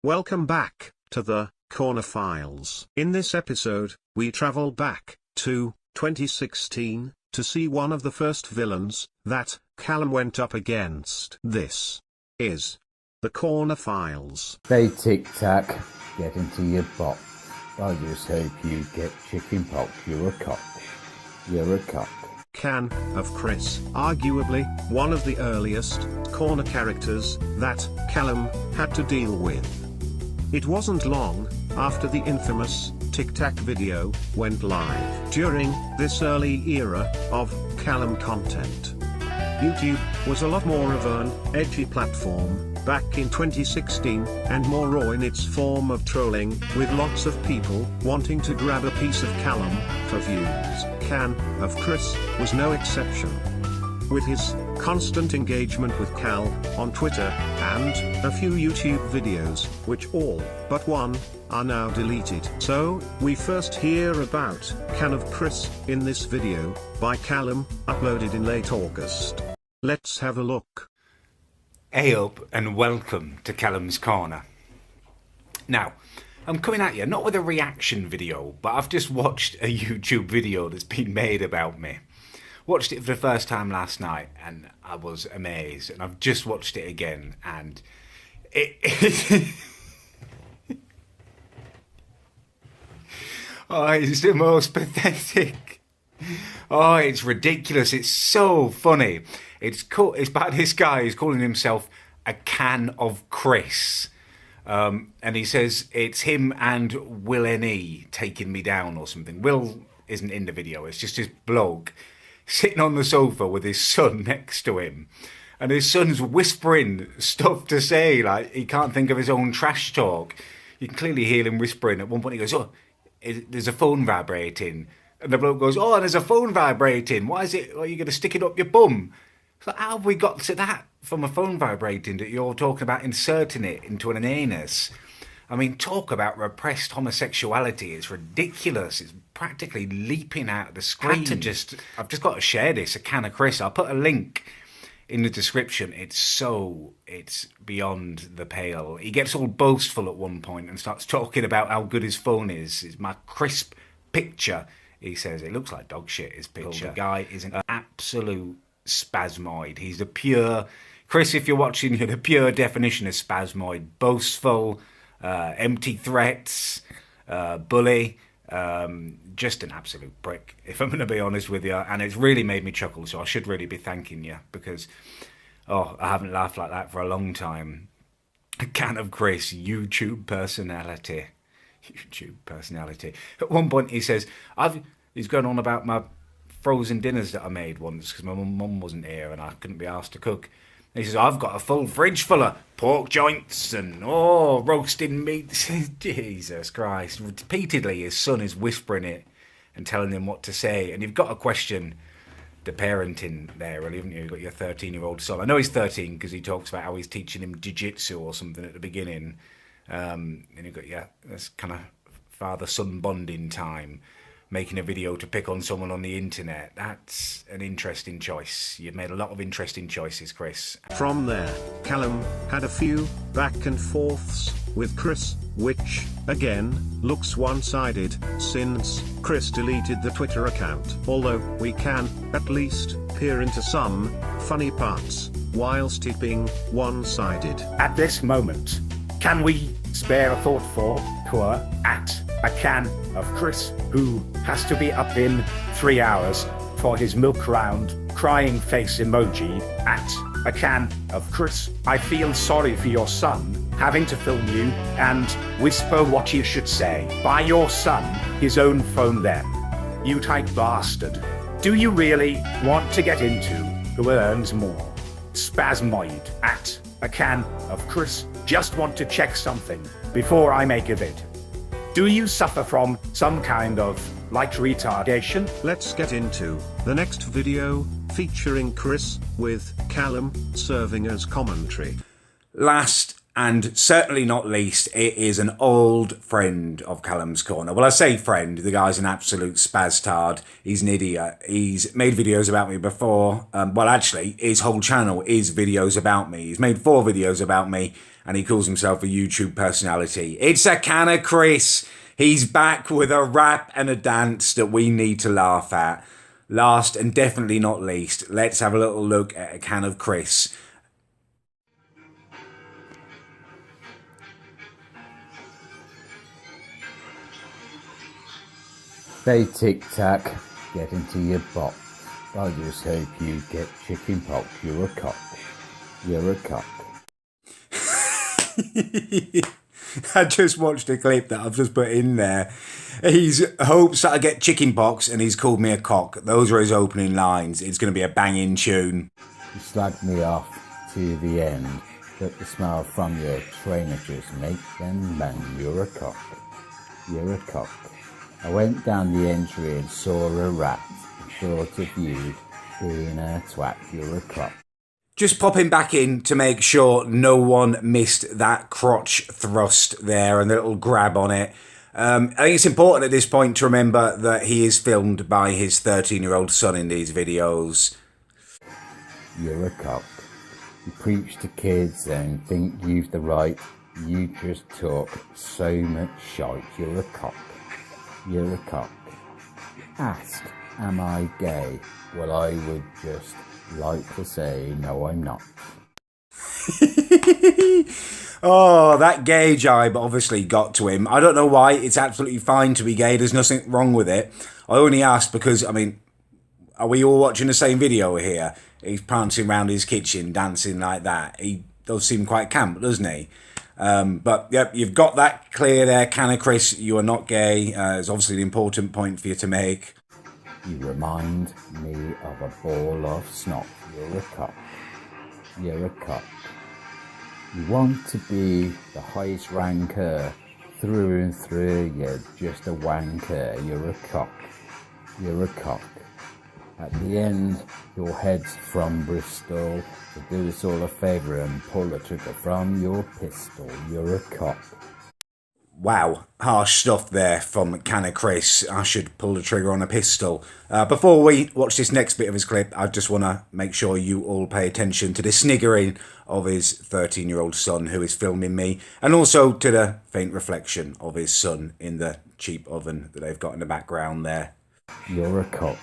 Welcome back to the Corner Files. In this episode, we travel back to 2016 to see one of the first villains that Callum went up against. This is the Corner Files. Say tic-tac, get into your box. I just hope you get chicken pox. You're a cock. You're a cock. Can of Chris, arguably one of the earliest corner characters that Callum had to deal with. It wasn't long after the infamous Tic Tac video went live. During this early era of Callum content, YouTube was a lot more of an edgy platform back in 2016, and more raw in its form of trolling, with lots of people wanting to grab a piece of Callum for views. Can of Chris was no exception. With his constant engagement with Cal on Twitter, and a few YouTube videos, which all but one are now deleted. So, we first hear about Can of Chris in this video by Callum, uploaded in late August. Let's have a look. Hey up and welcome to Callum's Corner. Now, I'm coming at you not with a reaction video, but I've just watched a YouTube video that's been made about me. Watched it for the first time last night and I was amazed, and I've just watched it again and it oh, it's the most pathetic. Oh, it's ridiculous. It's so funny. It's cool. It's about this guy who's calling himself a Can of Chris. And he says it's him and Will N.E. taking me down or something. Will isn't in the video. It's just this bloke sitting on the sofa with his son next to him. And his son's whispering stuff to say, like he can't think of his own trash talk. You can clearly hear him whispering. At one point he goes, oh, there's a phone vibrating. And the bloke goes, oh, there's a phone vibrating. Why is it? Are you going to stick it up your bum? So how have we got to that from a phone vibrating that you're talking about inserting it into an anus? I mean, talk about repressed homosexuality. It's ridiculous. It's practically leaping out of the screen. I've just got to share this, a Can of Chris. I'll put a link in the description. It's beyond the pale. He gets all boastful at one point and starts talking about how good his phone is. It's my crisp picture. He says it looks like dog shit, his picture. The guy is an absolute spasmoid. He's the pure, Chris, if you're watching, you're the pure definition of spasmoid. Boastful, empty threats, bully, just an absolute prick, if I'm going to be honest with you. And it's really made me chuckle, so I should really be thanking you, because, oh, I haven't laughed like that for a long time. A Can of Chris, YouTube personality. At one point he says, he's going on about my frozen dinners that I made once because my mum wasn't here and I couldn't be asked to cook. And he says, I've got a full fridge full of pork joints and roasting meats. Jesus Christ. Repeatedly his son is whispering it and telling him what to say. And you've got to question the parenting there, really, haven't you? You've got your 13-year-old son. I know he's 13 because he talks about how he's teaching him jiu-jitsu or something at the beginning. And you've got this kind of father-son bonding time, making a video to pick on someone on the internet. That's an interesting choice. You've made a lot of interesting choices, Chris. From there, Callum had a few back and forths with Chris, which, again, looks one-sided, since Chris deleted the Twitter account. Although, we can, at least, peer into some funny parts, whilst it being one-sided. At this moment, can we spare a thought for poor at a Can of Chris, who has to be up in 3 hours for his milk round crying face emoji? At a Can of Chris, I feel sorry for your son having to film you and whisper what you should say. Buy your son his own phone then, you tight bastard. Do you really want to get into who earns more? Spasmoid. At a Can of Chris, just want to check something before I make a vid. Do you suffer from some kind of light retardation? Let's get into the next video, featuring Chris, with Callum serving as commentary. Last and certainly not least, it is an old friend of Callum's Corner. Well, I say friend, the guy's an absolute spaz-tard. He's an idiot. He's made videos about me before. Well, actually, his whole channel is videos about me. He's made 4 videos about me, and he calls himself a YouTube personality. It's a can of Chris. He's back with a rap and a dance that we need to laugh at. Last and definitely not least, let's have a little look at a can of Chris. Say tic-tac, get into your box. I just hope you get chicken pox. You're a cock. You're a cock. I just watched a clip that I've just put in there. He's hopes that I get chicken pox and he's called me a cock. Those are his opening lines. It's going to be a banging tune. You slagged me off to the end, but the smile from your trainer just make them bang. You're a cock. You're a cock. I went down the entry and saw a rat. Short of you being a twat. You're a cock. Just popping back in to make sure no one missed that crotch thrust there and the little grab on it. I think it's important at this point to remember that he is filmed by his 13-year-old son in these videos. You're a cock. You preach to kids and think you've the right. You just talk so much shite. You're a cock. You're a cock. Ask, am I gay? Well, I would just like to say, no, I'm not. Oh, that gay jibe obviously got to him. I don't know why. It's absolutely fine to be gay. There's nothing wrong with it. I only asked because, I mean, are we all watching the same video here? He's prancing around his kitchen, dancing like that. He does seem quite camp, doesn't he? But, yep, you've got that clear there, Canna Chris. You are not gay. It's obviously an important point for you to make. You remind me of a ball of snot. You're a cock. You're a cock. You want to be the highest ranker. Through and through, you're just a wanker. You're a cock. You're a cock. At the end, your head's from Bristol. So do us all a favour and pull the trigger from your pistol. You're a cock. Wow, harsh stuff there from Canna Chris. I should pull the trigger on a pistol. Before we watch this next bit of his clip, I just want to make sure you all pay attention to the sniggering of his 13-year-old son who is filming me, and also to the faint reflection of his son in the cheap oven that they've got in the background there. You're a cock.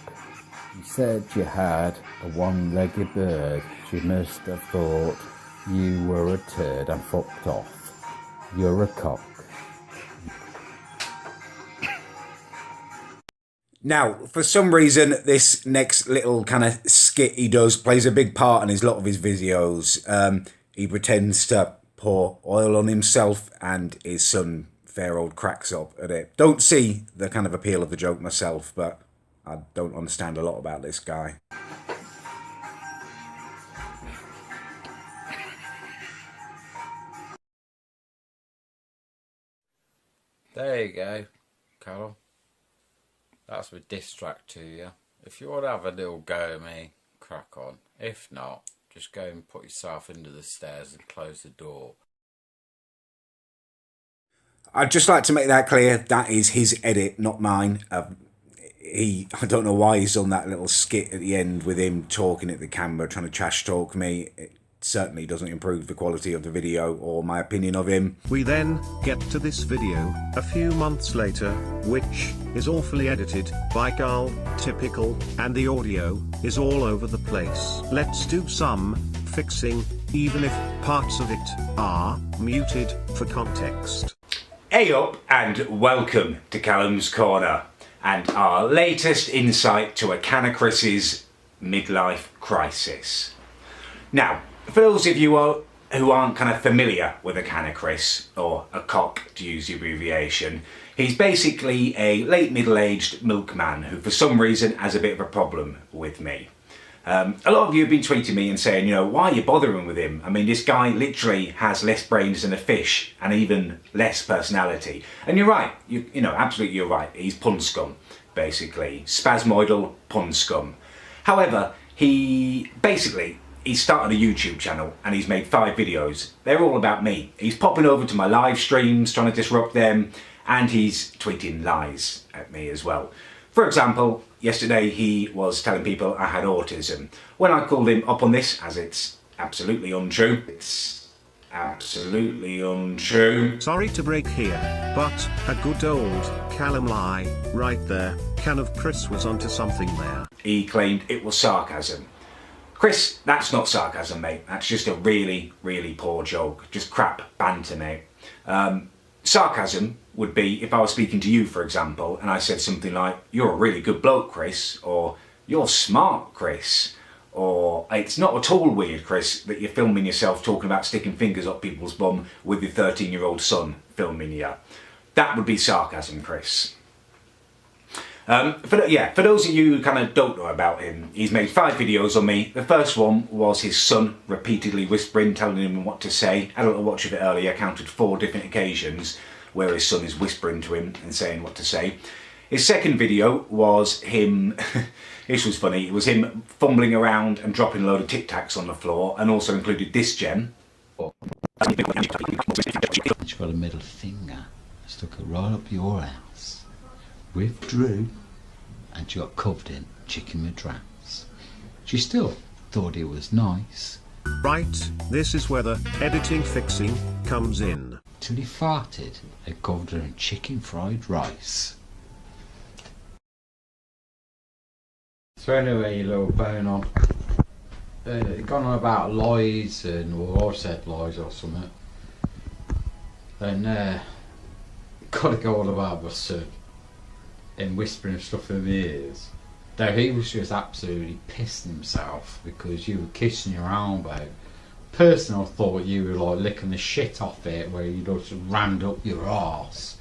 You said you had a one-legged bird. She must have thought you were a turd and fucked off. You're a cock. Now, for some reason, this next little kind of skit he does plays a big part in a lot of his videos. He pretends to pour oil on himself and his son fair old cracks up at it. Don't see the kind of appeal of the joke myself, but I don't understand a lot about this guy. There you go, Carol. That's my diss track to you. If you want to have a little go at me, crack on. If not, just go and put yourself into the stairs and close the door. I'd just like to make that clear. That is his edit, not mine. I don't know why he's done that little skit at the end with him talking at the camera, trying to trash talk me. It certainly doesn't improve the quality of the video or my opinion of him. We then get to this video a few months later, which is awfully edited by Carl, typical, and the audio is all over the place. Let's do some fixing, even if parts of it are muted for context. Hey up and welcome to Callum's Corner and our latest insight to a Canna Chris's midlife crisis. Now, for those of you who aren't kind of familiar with a Canna Chris, or a cock to use the abbreviation, he's basically a late middle-aged milkman who for some reason has a bit of a problem with me. A lot of you have been tweeting me and saying, you know, why are you bothering with him? I mean, this guy literally has less brains than a fish and even less personality. And you're right, you know, absolutely you're right. He's pun scum, basically. Spasmoidal pun scum. However, he basically, he's started a YouTube channel and he's made 5 videos. They're all about me. He's popping over to my live streams, trying to disrupt them, and he's tweeting lies at me as well. For example, yesterday he was telling people I had autism. When I called him up on this, as it's absolutely untrue, absolutely untrue. Sorry to break here, but a good old Callum lie right there. Can of Chris was onto something there. He claimed it was sarcasm. Chris, that's not sarcasm, mate. That's just a really, really poor joke. Just crap banter, mate. Sarcasm would be if I was speaking to you, for example, and I said something like, "You're a really good bloke, Chris," or "You're smart, Chris," or "It's not at all weird, Chris, that you're filming yourself talking about sticking fingers up people's bum with your 13-year-old son filming you." That would be sarcasm, Chris. For those of you who kind of don't know about him, he's made 5 videos on me. The first one was his son repeatedly whispering, telling him what to say. I had a little watch of it earlier, counted 4 different occasions where his son is whispering to him and saying what to say. His second video was him, this was funny, it was him fumbling around and dropping a load of Tic Tacs on the floor, and also included this gem. She's got a middle finger, stuck it right up your ass, withdrew, and she got covered in chicken madras. She still thought it was nice. Right, this is where the editing fixing comes in. Till he farted and covered her in chicken fried rice. So anyway, you little bone on. Gone on about lies and, or I said lies or something. Then got to go on about my son and whispering stuff in my ears. Though he was just absolutely pissing himself because you were kissing your arm out. Personally, I thought you were like licking the shit off it where you just rammed up your arse,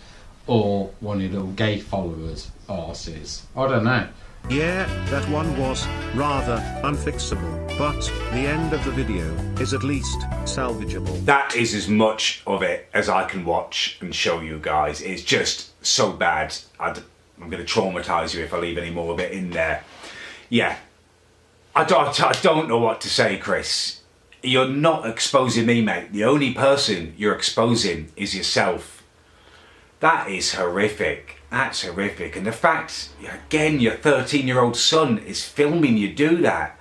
or one of your little gay followers' arses. I don't know. Yeah, that one was rather unfixable, but the end of the video is at least salvageable. That is as much of it as I can watch and show you guys. It's just so bad. I'm going to traumatise you if I leave any more of it in there. Yeah, I don't know what to say, Chris. You're not exposing me, mate. The only person you're exposing is yourself. That is horrific. That's horrific. And the fact, again, your 13-year-old son is filming you do that.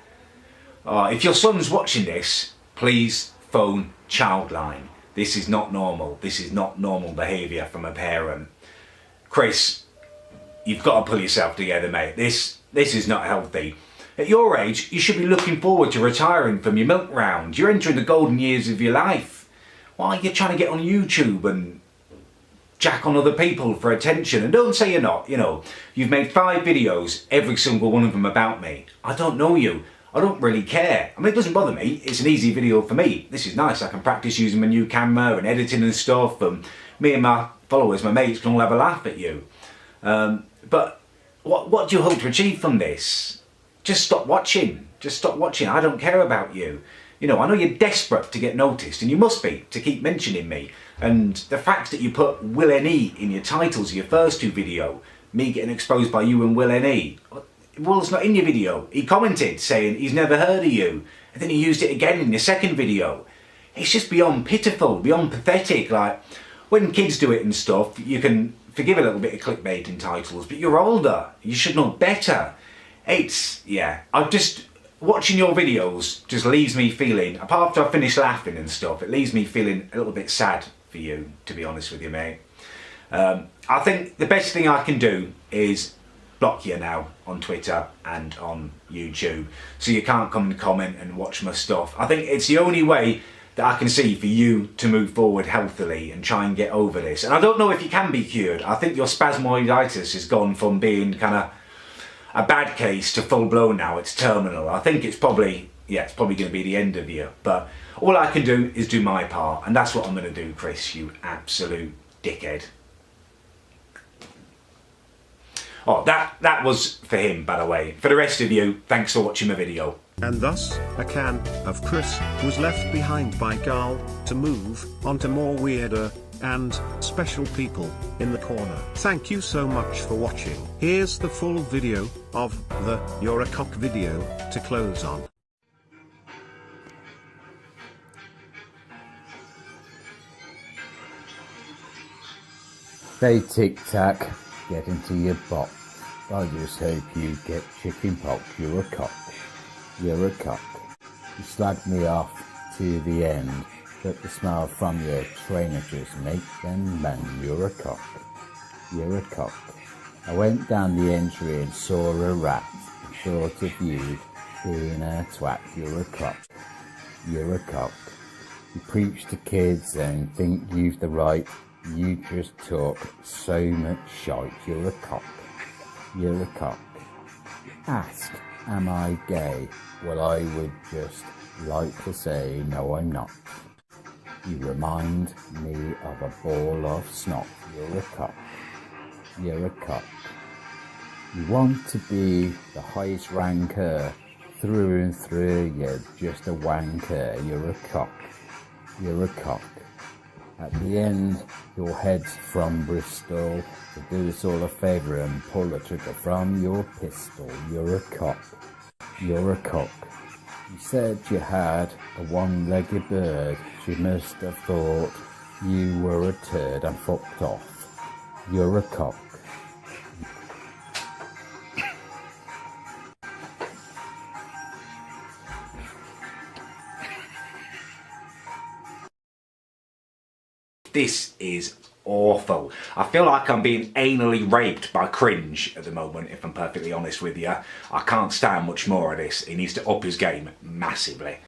If your son's watching this, please phone Childline. This is not normal. This is not normal behaviour from a parent. Chris, you've got to pull yourself together, mate. This is not healthy. At your age, you should be looking forward to retiring from your milk round. You're entering the golden years of your life. Why are you trying to get on YouTube and jack on other people for attention? And don't say you're not, you know. You've made 5 videos, every single one of them about me. I don't know you. I don't really care. I mean, it doesn't bother me. It's an easy video for me. This is nice. I can practice using my new camera and editing and stuff. And me and my followers, my mates, can all have a laugh at you. But what do you hope to achieve from this? Just stop watching. Just stop watching. I don't care about you. You know, I know you're desperate to get noticed, and you must be, to keep mentioning me. And the fact that you put Will N.E. in your titles of your first 2 video, me getting exposed by you and Will N.E. Will's not in your video. He commented saying he's never heard of you, and then he used it again in your second video. It's just beyond pitiful, beyond pathetic. Like, when kids do it and stuff, you can forgive a little bit of clickbait in titles, but you're older. You should know better. Watching your videos just leaves me feeling, apart after I finish laughing and stuff, it leaves me feeling a little bit sad for you, to be honest with you, mate. I think the best thing I can do is block you now on Twitter and on YouTube, so you can't come and comment and watch my stuff. I think it's the only way that I can see for you to move forward healthily and try and get over this. And I don't know if you can be cured. I think your spasmoiditis has gone from being kind of a bad case to full blown now. It's terminal. I think it's probably going to be the end of you. But all I can do is do my part, and that's what I'm going to do, Chris, you absolute dickhead. Oh, that was for him, by the way. For the rest of you, thanks for watching my video. And thus, a can of Chris was left behind by Carl to move on to more weirder and special people in the corner. Thank you so much for watching. Here's the full video of the You're a Cock video to close on. Play tic-tac, get into your box. I just hope you get chicken pox. You're a cock. You're a cock. You slagged me off to the end, but the smell from your trainer just make them bend. You're a cock. You're a cock. I went down the entry and saw a rat, and thought of you being a twat. You're a cock. You're a cock. You preach to kids and think you've the right. You just talk so much shite. You're a cock. You're a cock. Ask, am I gay? Well, I would just like to say, no, I'm not. You remind me of a ball of snot. You're a cock. You're a cock. You want to be the highest ranker through and through. You're just a wanker. You're a cock. You're a cock. At the end, your head's from Bristol. To do us all a favour and pull the trigger from your pistol. You're a cock. You're a cock. You said you had a one-legged bird. She must have thought you were a turd and fucked off. You're a cock. This is awful. I feel like I'm being anally raped by cringe at the moment, if I'm perfectly honest with you. I can't stand much more of this. He needs to up his game massively.